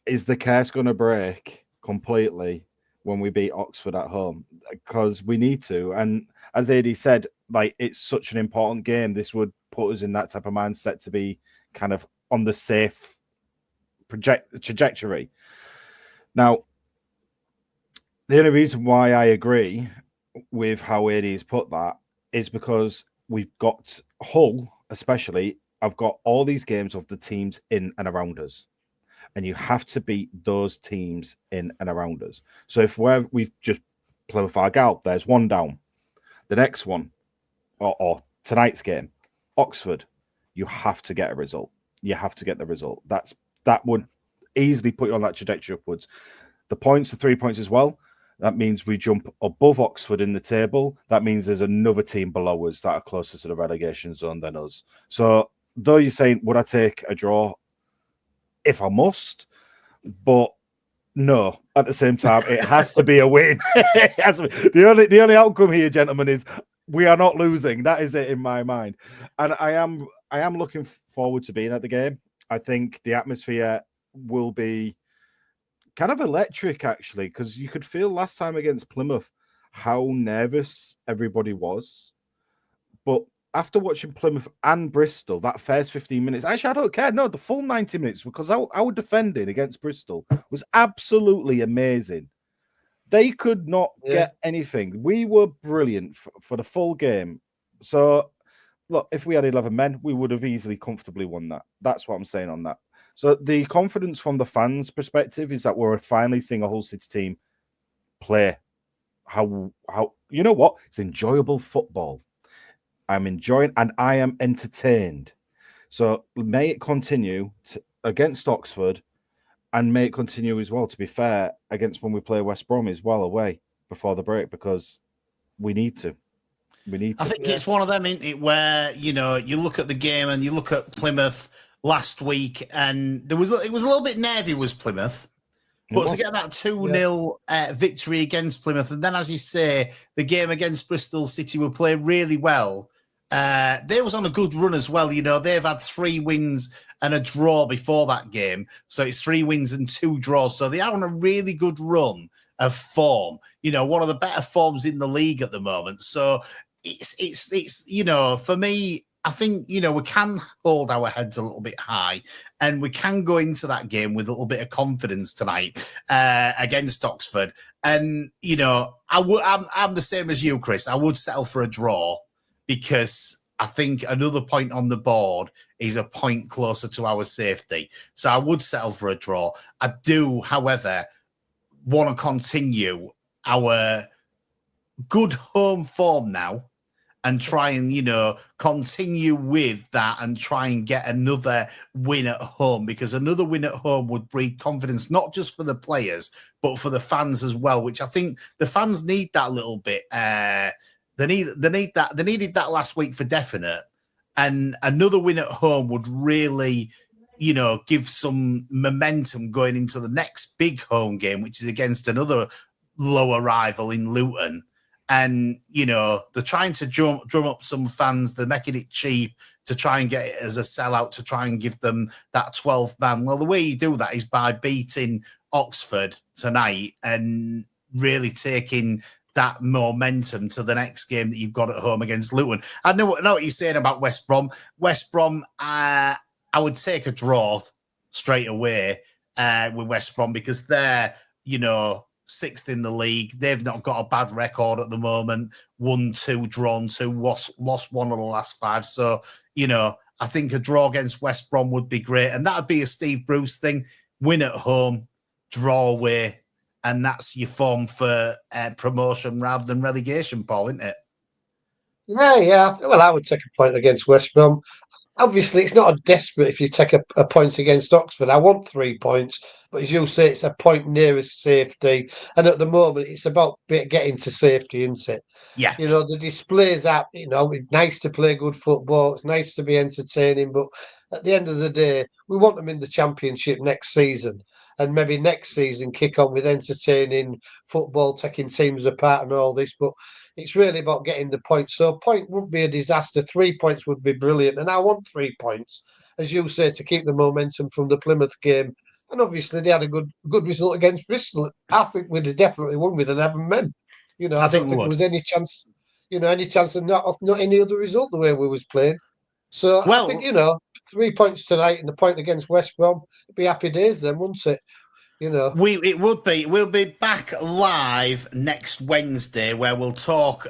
is the curse going to break completely when we beat Oxford at home? Because we need to. And as AD said, like, it's such an important game. This would put us in that type of mindset to be kind of on the safe trajectory. Now, the only reason why I agree with how AD has put that is because we've got Hull, especially, I've got all these games of the teams in and around us. And you have to beat those teams in and around us. So if we've just played with Argyle, there's one down. The next one, or tonight's game, Oxford, you have to get a result. You have to get the result. That would easily put you on that trajectory upwards. The points, the 3 points as well. That means we jump above Oxford in the table. That means there's another team below us that are closer to the relegation zone than us. So though you're saying, would I take a draw if I must? But no, at the same time, it has to be a win. It has to be. The only outcome here, gentlemen, is we are not losing. That is it in my mind. And I am looking forward to being at the game. I think the atmosphere will be kind of electric, actually, because you could feel last time against Plymouth how nervous everybody was. But after watching Plymouth and Bristol, that first 15 minutes, actually, I don't care. No, the full 90 minutes, because our defending against Bristol was absolutely amazing. They could not get anything. We were brilliant for the full game. So, look, if we had 11 men, we would have easily, comfortably won that. That's what I'm saying on that. So the confidence from the fans' perspective is that we're finally seeing a Hull City team play. How you know what? It's enjoyable football. I'm enjoying and I am entertained. So may it continue against Oxford, and may it continue as well, to be fair, against when we play West Brom as well away before the break, because we need to. I think it's one of them, isn't it, where, you know, you look at the game and you look at Plymouth last week, and it was a little bit nervy, was Plymouth. But to get that 2-0 victory against Plymouth, and then, as you say, the game against Bristol City were playing really well. They was on a good run as well. You know, they've had 3 wins and a draw before that game. So it's 3 wins and 2 draws. So they are on a really good run of form. You know, one of the better forms in the league at the moment. So it's you know, for me, I think, you know, we can hold our heads a little bit high, and we can go into that game with a little bit of confidence tonight against Oxford. And, you know, I'm the same as you, Chris. I would settle for a draw, because I think another point on the board is a point closer to our safety. So I would settle for a draw. I do, however, want to continue our good home form now and try and, you know, continue with that and try and get another win at home, because another win at home would breed confidence, not just for the players, but for the fans as well, which I think the fans need that little bit. They need that. They needed that last week for definite, and another win at home would really, you know, give some momentum going into the next big home game, which is against another lower rival in Luton. And, you know, they're trying to drum up some fans. They're making it cheap to try and get it as a sellout, to try and give them that 12th man. Well, the way you do that is by beating Oxford tonight and really taking that momentum to the next game that you've got at home against Luton. I know what you're saying about West Brom. West Brom, I would take a draw straight away with West Brom, because they're, you know, 6th in the league. They've not got a bad record at the moment. 1, 2, drawn 2, lost 1 of the last 5. So, you know, I think a draw against West Brom would be great. And that would be a Steve Bruce thing. Win at home, draw away. And that's your form for promotion rather than relegation, Paul, isn't it? Yeah. Well, I would take a point against West Brom. Obviously, it's not a desperate if you take a point against Oxford. I want 3 points, but as you say, it's a point nearest safety. And at the moment, it's about getting to safety, isn't it? Yeah. You know, the displays are, you know, it's nice to play good football. It's nice to be entertaining. But at the end of the day, we want them in the Championship next season. and maybe next season kick on with entertaining football, taking teams apart and all this. But it's really about getting the points. So a point wouldn't be a disaster. 3 points would be brilliant. And I want 3 points, as you say, to keep the momentum from the Plymouth game. And obviously they had a good result against Bristol. I think we'd have definitely won with 11 men. You know, I don't think there was any chance, any chance of not any other result the way we was playing. So I think, 3 points tonight and the point against West Brom, it'd be happy days then, wouldn't it? It would be. We'll be back live next Wednesday where we'll talk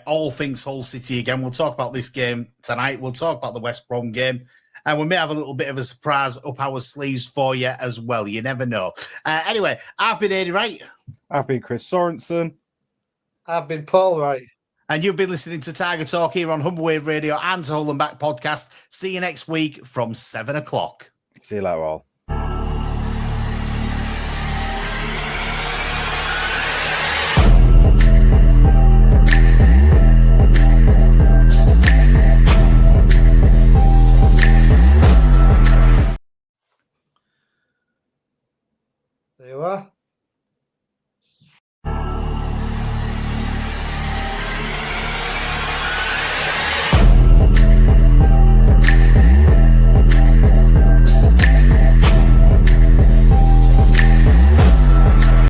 all things Hull City again. We'll talk about this game tonight. We'll talk about the West Brom game. And we may have a little bit of a surprise up our sleeves for you as well. You never know. Anyway, I've been Eddie Wright. I've been Chris Sorensen. I've been Paul Wright. And you've been listening to Tiger Talk here on Humber Wave Radio and Hull and Back podcast. See you next week from 7 o'clock. See you later, all.